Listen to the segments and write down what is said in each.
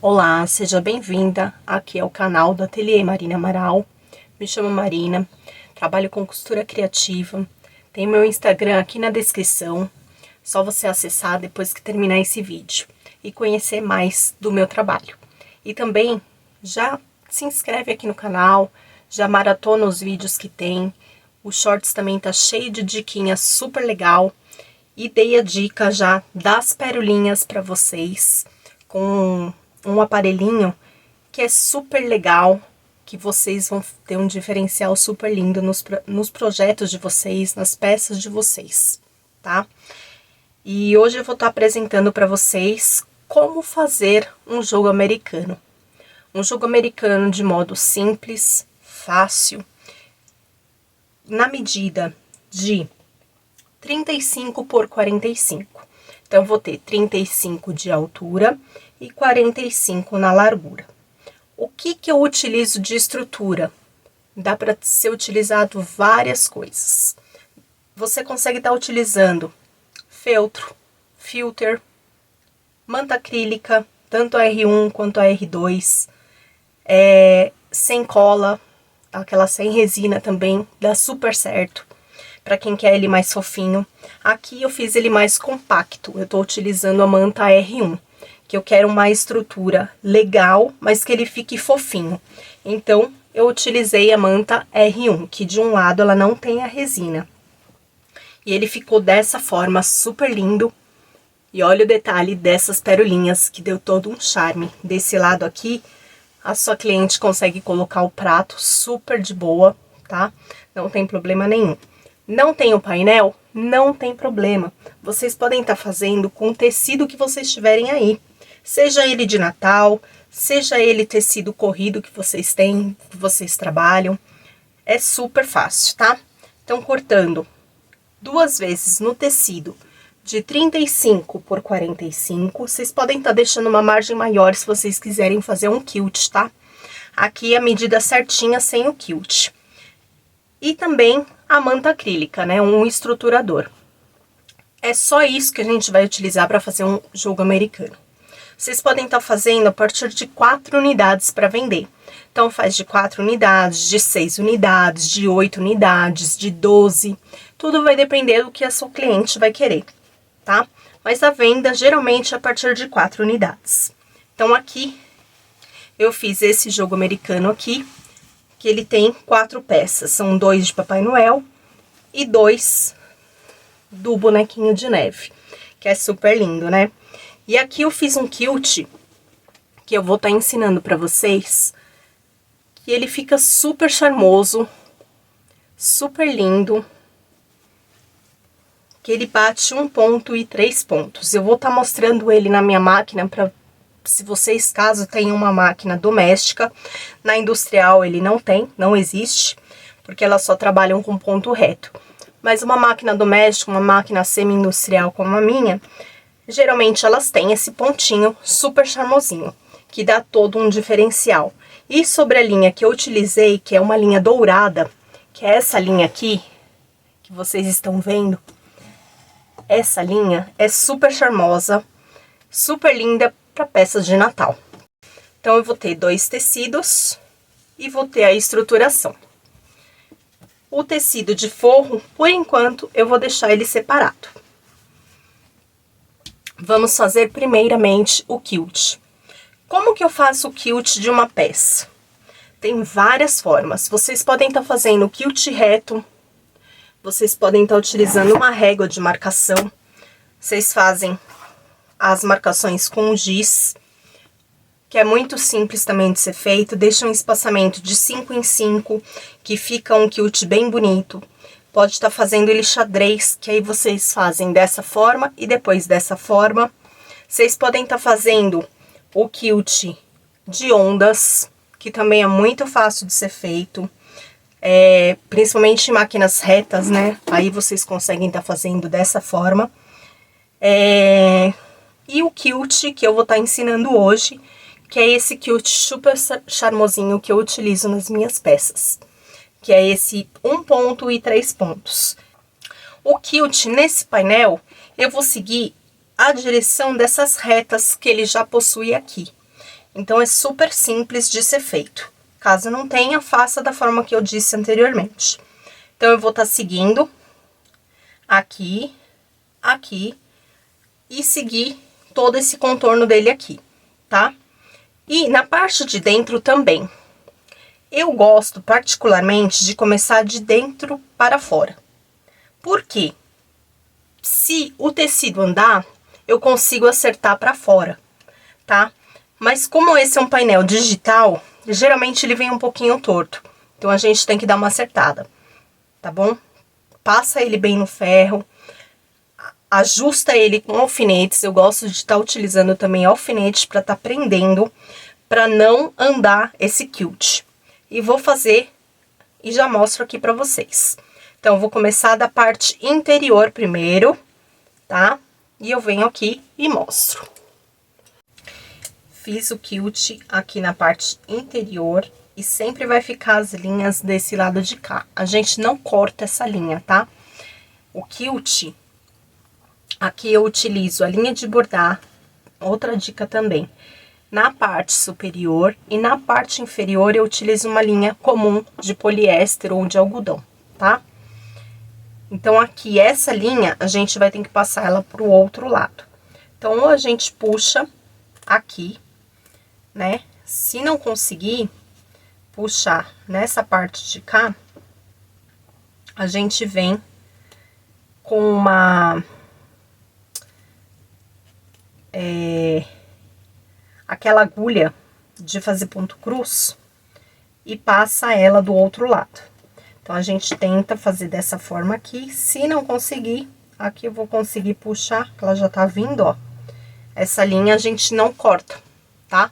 Olá, seja bem-vinda. Aqui é o canal do Ateliê Marina Amaral. Me chamo Marina, trabalho com costura criativa. Tem meu Instagram aqui na descrição. Só você acessar depois que terminar esse vídeo e conhecer mais do meu trabalho. E também já se inscreve aqui no canal, já maratona os vídeos que tem. O Shorts também tá cheio de diquinhas super legal. E dei a dica já das perolinhas para vocês com um aparelhinho que é super legal, que vocês vão ter um diferencial super lindo nos projetos de vocês, nas peças de vocês, tá? E hoje eu vou estar apresentando para vocês como fazer um jogo americano. Um jogo americano de modo simples, fácil, na medida de 35 por 45. Então, eu vou ter 35 de altura e 45 na largura. O que eu utilizo de estrutura? Dá para ser utilizado várias coisas. Você consegue estar utilizando feltro, filter, manta acrílica, tanto a R1 quanto a R2, sem cola, aquela sem resina também, dá super certo. Para quem quer ele mais fofinho. Aqui eu fiz ele mais compacto, eu tô utilizando a manta R1, que eu quero uma estrutura legal, mas que ele fique fofinho. Então, eu utilizei a manta R1, que de um lado ela não tem a resina. E ele ficou dessa forma, super lindo. E olha o detalhe dessas perolinhas, que deu todo um charme. Desse lado aqui, a sua cliente consegue colocar o prato super de boa, tá? Não tem problema nenhum. Não tem o painel? Não tem problema. Vocês podem estar fazendo com o tecido que vocês tiverem aí. Seja ele de Natal, seja ele tecido corrido que vocês têm, que vocês trabalham. É super fácil, tá? Então, cortando 2 vezes no tecido de 35 por 45, vocês podem estar deixando uma margem maior se vocês quiserem fazer um quilt, tá? Aqui a medida certinha sem o quilt. E também a manta acrílica, né? Um estruturador. É só isso que a gente vai utilizar para fazer um jogo americano. Vocês podem estar fazendo a partir de 4 unidades para vender. Então, faz de 4 unidades, de 6 unidades, de 8 unidades, de 12. Tudo vai depender do que a sua cliente vai querer, tá? Mas a venda, geralmente, é a partir de 4 unidades. Então, aqui, eu fiz esse jogo americano aqui, que ele tem 4 peças. São 2 de Papai Noel e 2 do bonequinho de neve, que é super lindo, né? E aqui eu fiz um quilt, que eu vou estar ensinando pra vocês, que ele fica super charmoso, super lindo, que ele bate 1 ponto e 3 pontos. Eu vou estar mostrando ele na minha máquina para se vocês, caso tenham uma máquina doméstica. Na industrial ele não existe, porque elas só trabalham com ponto reto. Mas uma máquina doméstica, uma máquina semi-industrial como a minha, geralmente elas têm esse pontinho super charmosinho, que dá todo um diferencial. E sobre a linha que eu utilizei, que é uma linha dourada, que é essa linha aqui, que vocês estão vendo, essa linha é super charmosa, super linda para peças de Natal. Então, eu vou ter 2 tecidos e vou ter a estruturação. O tecido de forro, por enquanto, eu vou deixar ele separado. Vamos fazer primeiramente o quilt. Como que eu faço o quilt de uma peça? Tem várias formas. Vocês podem estar fazendo o quilt reto, vocês podem estar utilizando uma régua de marcação, vocês fazem as marcações com giz, que é muito simples também de ser feito. Deixa um espaçamento de 5 em 5, que fica um quilt bem bonito. Pode estar fazendo ele xadrez, que aí vocês fazem dessa forma e depois dessa forma. Vocês podem estar fazendo o quilt de ondas, que também é muito fácil de ser feito. Principalmente em máquinas retas, né? Aí vocês conseguem estar fazendo dessa forma. E o quilt que eu vou estar ensinando hoje, que é esse quilt super charmosinho que eu utilizo nas minhas peças, que é esse 1 ponto e 3 pontos. O quilt, nesse painel, eu vou seguir a direção dessas retas que ele já possui aqui. Então, é super simples de ser feito. Caso não tenha, faça da forma que eu disse anteriormente. Então, eu vou estar seguindo aqui, aqui, e seguir todo esse contorno dele aqui, tá? E na parte de dentro também. Eu gosto particularmente de começar de dentro para fora. Por quê? Se o tecido andar, eu consigo acertar para fora, tá? Mas como esse é um painel digital, geralmente ele vem um pouquinho torto. Então, a gente tem que dar uma acertada, tá bom? Passa ele bem no ferro, ajusta ele com alfinetes. Eu gosto de estar utilizando também alfinete para estar prendendo, para não andar esse quilt. E vou fazer e já mostro aqui para vocês. Então, eu vou começar da parte interior primeiro, tá? E eu venho aqui e mostro. Fiz o quilt aqui na parte interior e sempre vai ficar as linhas desse lado de cá. A gente não corta essa linha, tá? O quilt, aqui eu utilizo a linha de bordar, outra dica também. Na parte superior e na parte inferior eu utilizo uma linha comum de poliéster ou de algodão, tá? Então, aqui, essa linha, a gente vai ter que passar ela pro outro lado. Então, ou a gente puxa aqui, né? Se não conseguir puxar nessa parte de cá, a gente vem com aquela agulha de fazer ponto cruz e passa ela do outro lado. Então, a gente tenta fazer dessa forma aqui. Se não conseguir, aqui eu vou conseguir puxar, que ela já tá vindo, ó. Essa linha a gente não corta, tá?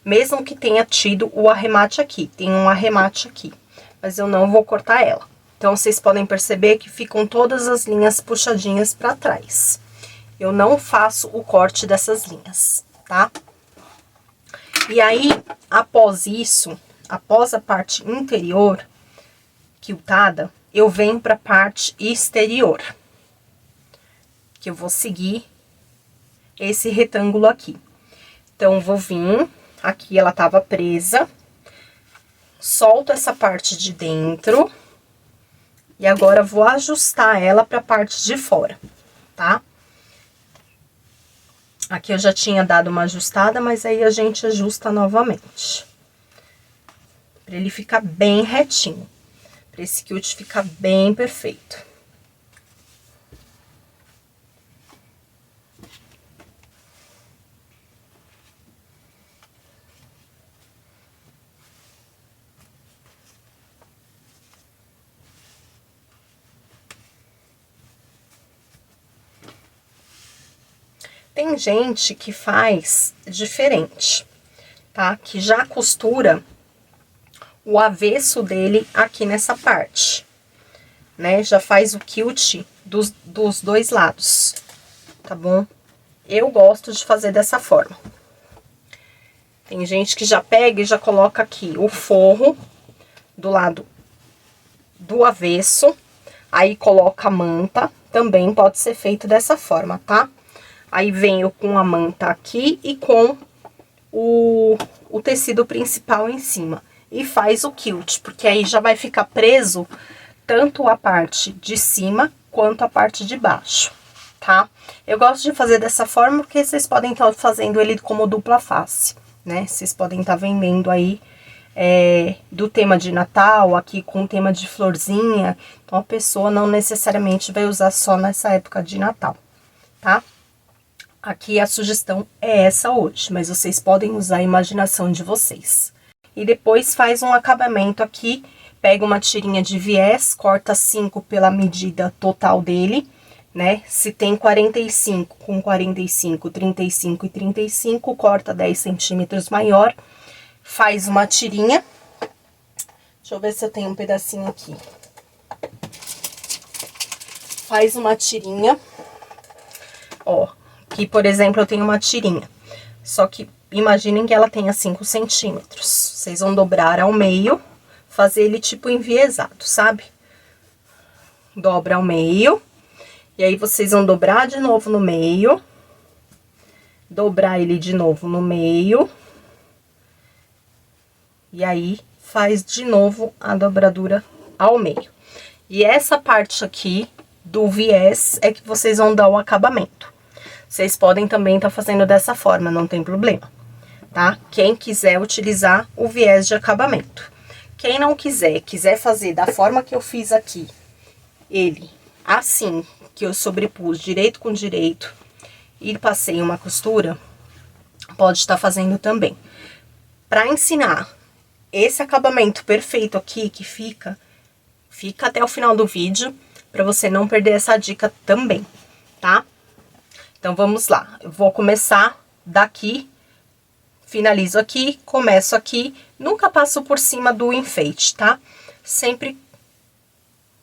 Mesmo que tenha tido o arremate aqui, tem um arremate aqui, mas eu não vou cortar ela. Então, vocês podem perceber que ficam todas as linhas puxadinhas pra trás. Eu não faço o corte dessas linhas, tá? E aí, após isso, após a parte interior quiltada, eu venho pra parte exterior, que eu vou seguir esse retângulo aqui. Então, vou vir, aqui ela tava presa, solto essa parte de dentro, e agora vou ajustar ela pra parte de fora, tá? Aqui eu já tinha dado uma ajustada, mas aí a gente ajusta novamente. Pra ele ficar bem retinho. Pra esse quilt ficar bem perfeito. Tem gente que faz diferente, tá? Que já costura o avesso dele aqui nessa parte, né? Já faz o quilt dos dois lados, tá bom? Eu gosto de fazer dessa forma. Tem gente que já pega e já coloca aqui o forro do lado do avesso, aí coloca a manta, também pode ser feito dessa forma, tá? Aí venho com a manta aqui e com o tecido principal em cima. E faz o quilt, porque aí já vai ficar preso tanto a parte de cima quanto a parte de baixo, tá? Eu gosto de fazer dessa forma porque vocês podem estar fazendo ele como dupla face, né? Vocês podem estar vendendo aí do tema de Natal, aqui com o tema de florzinha. Então, a pessoa não necessariamente vai usar só nessa época de Natal, tá? Aqui a sugestão é essa hoje, mas vocês podem usar a imaginação de vocês. E depois faz um acabamento aqui, pega uma tirinha de viés, corta 5 pela medida total dele, né? Se tem 45 com 45, 35 e 35, corta 10 centímetros maior, faz uma tirinha. Deixa eu ver se eu tenho um pedacinho aqui. Faz uma tirinha, ó. Aqui, por exemplo, eu tenho uma tirinha, só que imaginem que ela tenha 5 centímetros. Vocês vão dobrar ao meio, fazer ele tipo enviesado, sabe? Dobra ao meio, e aí vocês vão dobrar de novo no meio, dobrar ele de novo no meio, E aí, faz de novo a dobradura ao meio. E essa parte aqui do viés é que vocês vão dar o acabamento. Vocês podem também estar fazendo dessa forma, não tem problema, tá? Quem quiser utilizar o viés de acabamento. Quem não quiser fazer da forma que eu fiz aqui, ele assim, que eu sobrepus direito com direito e passei uma costura, pode estar fazendo também. Para ensinar esse acabamento perfeito aqui, que fica até o final do vídeo, para você não perder essa dica também, tá? Então, vamos lá. Eu vou começar daqui, finalizo aqui, começo aqui, nunca passo por cima do enfeite, tá? Sempre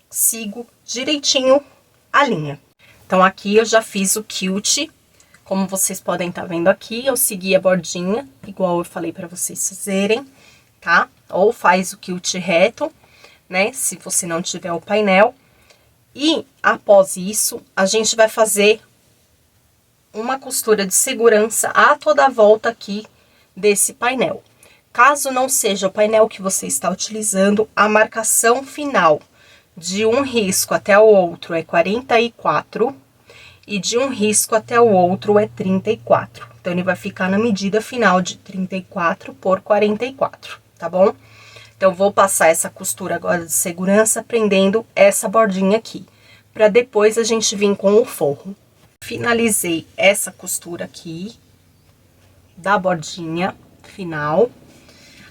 sigo direitinho a linha. Então, aqui eu já fiz o quilt, como vocês podem estar vendo aqui, eu segui a bordinha, igual eu falei para vocês fazerem, tá? Ou faz o quilt reto, né? Se você não tiver o painel. E, após isso, a gente vai fazer uma costura de segurança a toda a volta aqui desse painel. Caso não seja o painel que você está utilizando, a marcação final de um risco até o outro é 44 e de um risco até o outro é 34. Então, ele vai ficar na medida final de 34 por 44, tá bom? Então, vou passar essa costura agora de segurança prendendo essa bordinha aqui, para depois a gente vir com o forro. Finalizei essa costura aqui da bordinha final.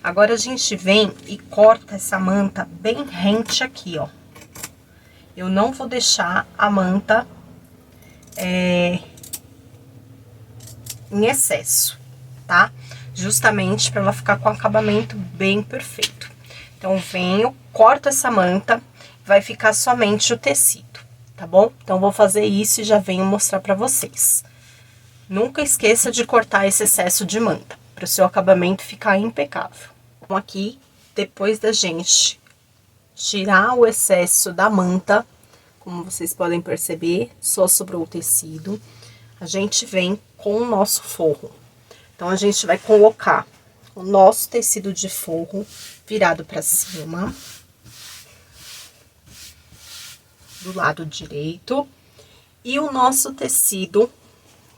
Agora, a gente vem e corta essa manta bem rente aqui, ó. Eu não vou deixar a manta em excesso, tá? Justamente para ela ficar com acabamento bem perfeito. Então, venho, corto essa manta, vai ficar somente o tecido, tá bom? Então, vou fazer isso e já venho mostrar pra vocês. Nunca esqueça de cortar esse excesso de manta, para o seu acabamento ficar impecável. Então, aqui, depois da gente tirar o excesso da manta, como vocês podem perceber, só sobrou o tecido, a gente vem com o nosso forro. Então, a gente vai colocar o nosso tecido de forro virado para cima, do lado direito, e o nosso tecido,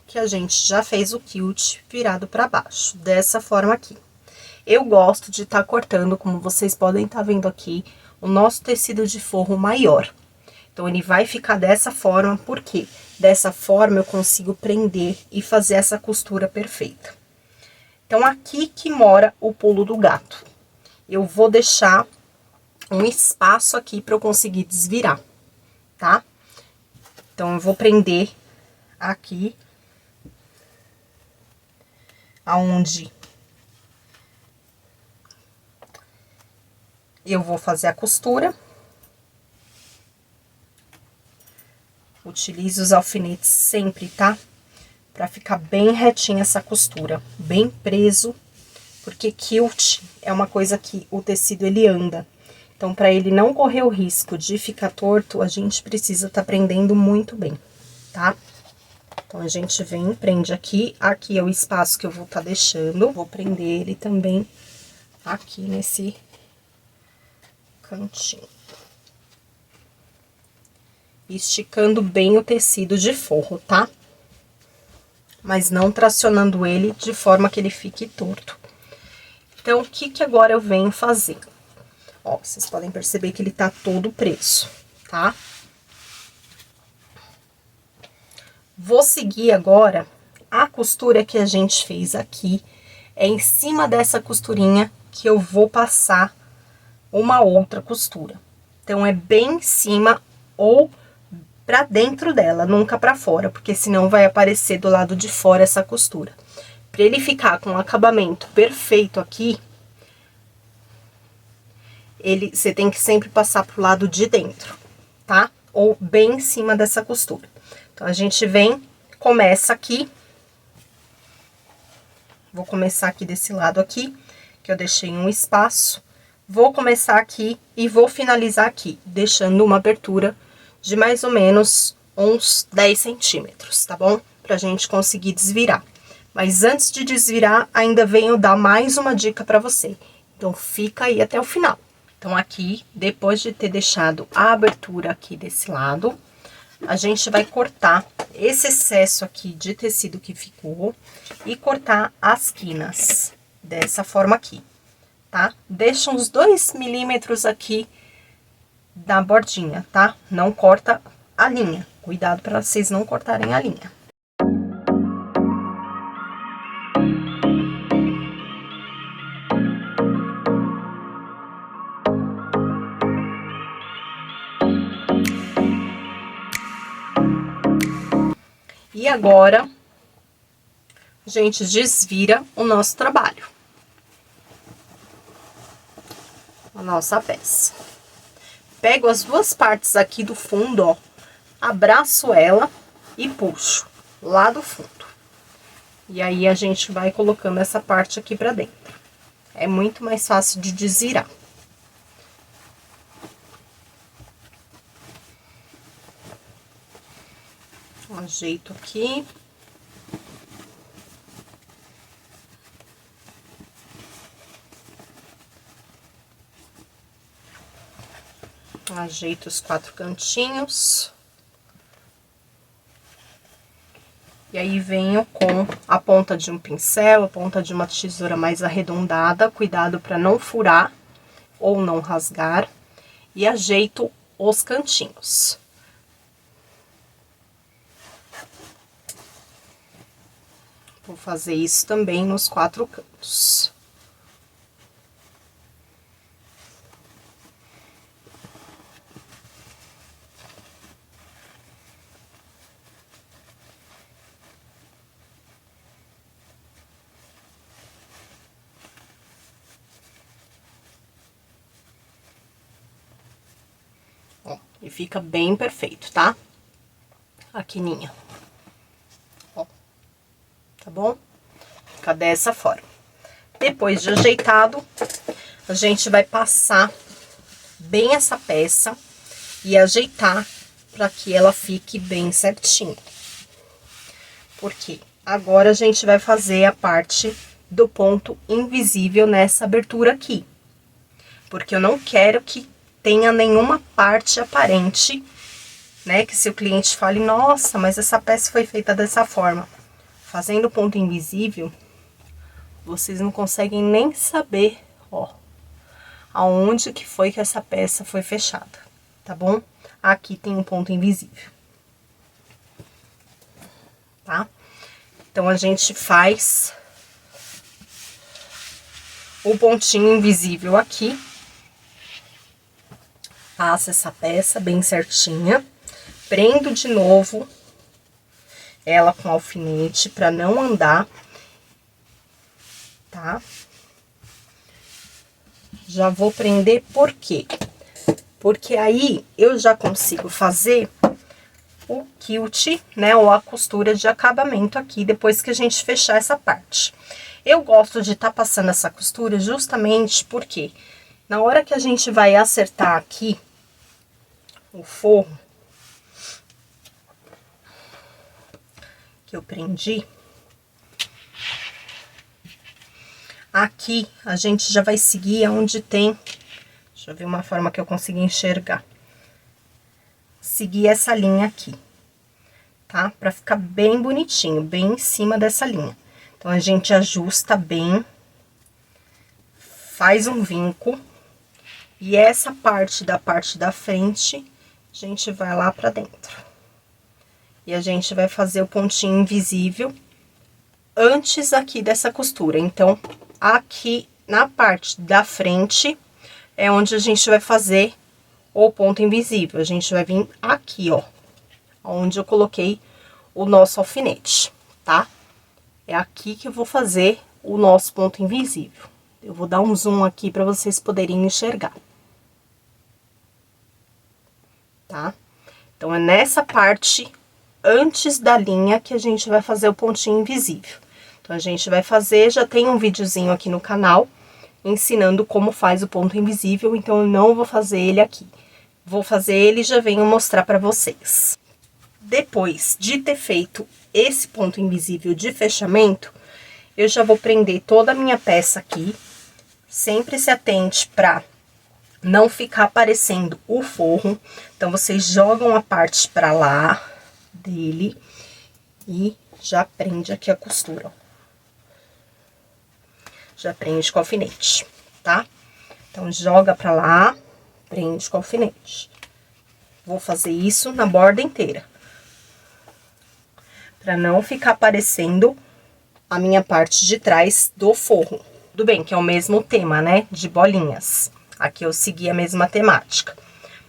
que a gente já fez o quilt, virado para baixo, dessa forma aqui. Eu gosto de estar cortando, como vocês podem estar vendo aqui, o nosso tecido de forro maior. Então, ele vai ficar dessa forma, porque dessa forma eu consigo prender e fazer essa costura perfeita. Então, aqui que mora o pulo do gato. Eu vou deixar um espaço aqui para eu conseguir desvirar, tá? Então, eu vou prender aqui, aonde eu vou fazer a costura. Utilize os alfinetes sempre, tá? Pra ficar bem retinha essa costura, bem preso, porque quilt é uma coisa que o tecido ele anda. Então, pra ele não correr o risco de ficar torto, a gente precisa tá prendendo muito bem, tá? Então, a gente vem, prende aqui, aqui é o espaço que eu vou tá deixando. Vou prender ele também aqui nesse cantinho. Esticando bem o tecido de forro, tá? Mas não tracionando ele de forma que ele fique torto. Então, o que que agora eu venho fazer? Ó, vocês podem perceber que ele tá todo preso, tá? Vou seguir agora a costura que a gente fez aqui. É em cima dessa costurinha que eu vou passar uma outra costura. Então, é bem em cima ou pra dentro dela, nunca pra fora, porque senão vai aparecer do lado de fora essa costura. Pra ele ficar com um acabamento perfeito aqui, você tem que sempre passar pro lado de dentro, tá? Ou bem em cima dessa costura. Então, a gente vem, começa aqui. Vou começar aqui desse lado aqui, que eu deixei um espaço. Vou começar aqui e vou finalizar aqui, deixando uma abertura de mais ou menos uns 10 centímetros, tá bom? Pra gente conseguir desvirar. Mas antes de desvirar, ainda venho dar mais uma dica pra você. Então, fica aí até o final. Então, aqui, depois de ter deixado a abertura aqui desse lado, a gente vai cortar esse excesso aqui de tecido que ficou e cortar as quinas dessa forma aqui, tá? Deixa uns 2 milímetros aqui da bordinha, tá? Não corta a linha. Cuidado para vocês não cortarem a linha. E agora, a gente desvira o nosso trabalho. A nossa peça. Pego as duas partes aqui do fundo, ó, abraço ela e puxo lá do fundo. E aí, a gente vai colocando essa parte aqui pra dentro. É muito mais fácil de desvirar. Ajeito aqui. Ajeito os 4 cantinhos. E aí, venho com a ponta de um pincel, a ponta de uma tesoura mais arredondada. Cuidado para não furar ou não rasgar. E ajeito os cantinhos. Vou fazer isso também nos 4 cantos. Ó, e fica bem perfeito, tá? A quininha. Ó, tá bom? Fica dessa forma. Depois de ajeitado, a gente vai passar bem essa peça e ajeitar para que ela fique bem certinha. Porque agora a gente vai fazer a parte do ponto invisível nessa abertura aqui. Porque eu não quero que tenha nenhuma parte aparente, né? Que se o cliente fale, nossa, mas essa peça foi feita dessa forma. Fazendo ponto invisível, vocês não conseguem nem saber, ó, aonde que foi que essa peça foi fechada, tá bom? Aqui tem um ponto invisível, tá? Então, a gente faz o pontinho invisível aqui. Passa essa peça bem certinha. Prendo de novo ela com alfinete pra não andar, tá? Já vou prender por quê? Porque aí eu já consigo fazer o quilt, né, ou a costura de acabamento aqui, depois que a gente fechar essa parte. Eu gosto de estar passando essa costura justamente porque na hora que a gente vai acertar aqui o forro que eu prendi, aqui a gente já vai seguir aonde tem, deixa eu ver uma forma que eu consiga enxergar. Seguir essa linha aqui, tá? Pra ficar bem bonitinho, bem em cima dessa linha. Então, a gente ajusta bem, faz um vinco, e essa parte da frente, a gente vai lá pra dentro. E a gente vai fazer o pontinho invisível antes aqui dessa costura. Então, aqui na parte da frente é onde a gente vai fazer o ponto invisível. A gente vai vir aqui, ó, onde eu coloquei o nosso alfinete, tá? É aqui que eu vou fazer o nosso ponto invisível. Eu vou dar um zoom aqui para vocês poderem enxergar. Tá? Então, é nessa parte antes da linha que a gente vai fazer o pontinho invisível. Então, a gente vai fazer, já tem um videozinho aqui no canal ensinando como faz o ponto invisível, então eu não vou fazer ele aqui. Vou fazer ele e já venho mostrar pra vocês. Depois de ter feito esse ponto invisível de fechamento, eu já vou prender toda a minha peça aqui, Sempre se atente para não ficar aparecendo o forro. Então, vocês jogam a parte para lá dele e já prende aqui a costura, ó. Já prende com alfinete, tá? Então, joga pra lá, prende com alfinete. Vou fazer isso na borda inteira, pra não ficar aparecendo a minha parte de trás do forro. Tudo bem que é o mesmo tema, né, de bolinhas. Aqui eu segui a mesma temática.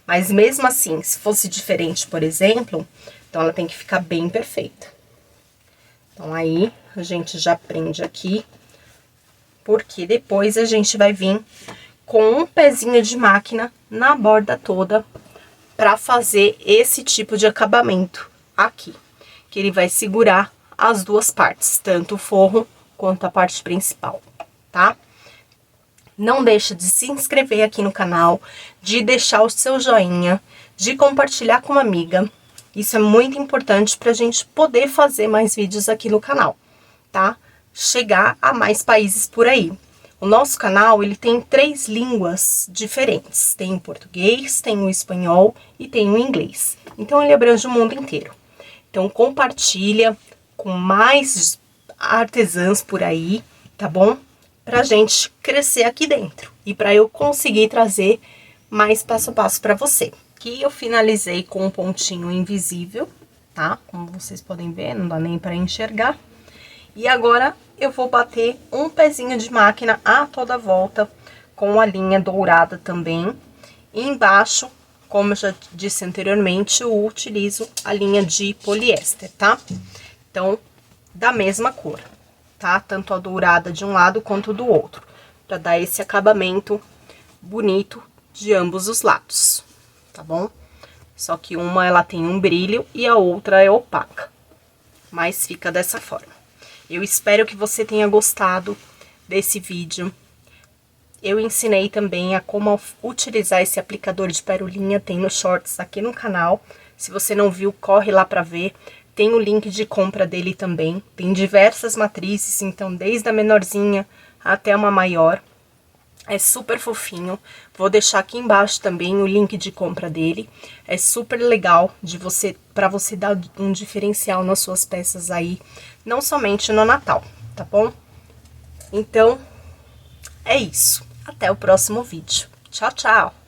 Mas mesmo assim, se fosse diferente, por exemplo, então ela tem que ficar bem perfeita. Então, aí, a gente já prende aqui, porque depois a gente vai vir com um pezinho de máquina na borda toda para fazer esse tipo de acabamento aqui, que ele vai segurar as duas partes, tanto o forro quanto a parte principal, tá? Não deixa de se inscrever aqui no canal, de deixar o seu joinha, de compartilhar com uma amiga. Isso é muito importante pra gente poder fazer mais vídeos aqui no canal, tá? Chegar a mais países por aí. O nosso canal, ele tem 3 línguas diferentes. Tem o português, tem o espanhol e tem o inglês. Então, ele abrange o mundo inteiro. Então, compartilha com mais artesãs por aí, tá bom? Pra gente crescer aqui dentro. E pra eu conseguir trazer mais passo a passo pra você. Aqui eu finalizei com um pontinho invisível, tá? Como vocês podem ver, não dá nem pra enxergar. E agora eu vou bater um pezinho de máquina a toda volta com a linha dourada também. E embaixo, como eu já disse anteriormente, eu utilizo a linha de poliéster, tá? Então, da mesma cor, tá? Tanto a dourada de um lado quanto do outro, pra dar esse acabamento bonito de ambos os lados, tá bom? Só que uma ela tem um brilho e a outra é opaca, mas fica dessa forma. Eu espero que você tenha gostado desse vídeo. Eu ensinei também a como utilizar esse aplicador de perolinha, tem no shorts aqui no canal. Se você não viu, corre lá pra ver. Tem o link de compra dele também. Tem diversas matrizes, então desde a menorzinha até uma maior. É super fofinho. Vou deixar aqui embaixo também o link de compra dele. É super legal para você dar um diferencial nas suas peças aí, não somente no Natal, tá bom? Então, é isso. Até o próximo vídeo. Tchau, tchau!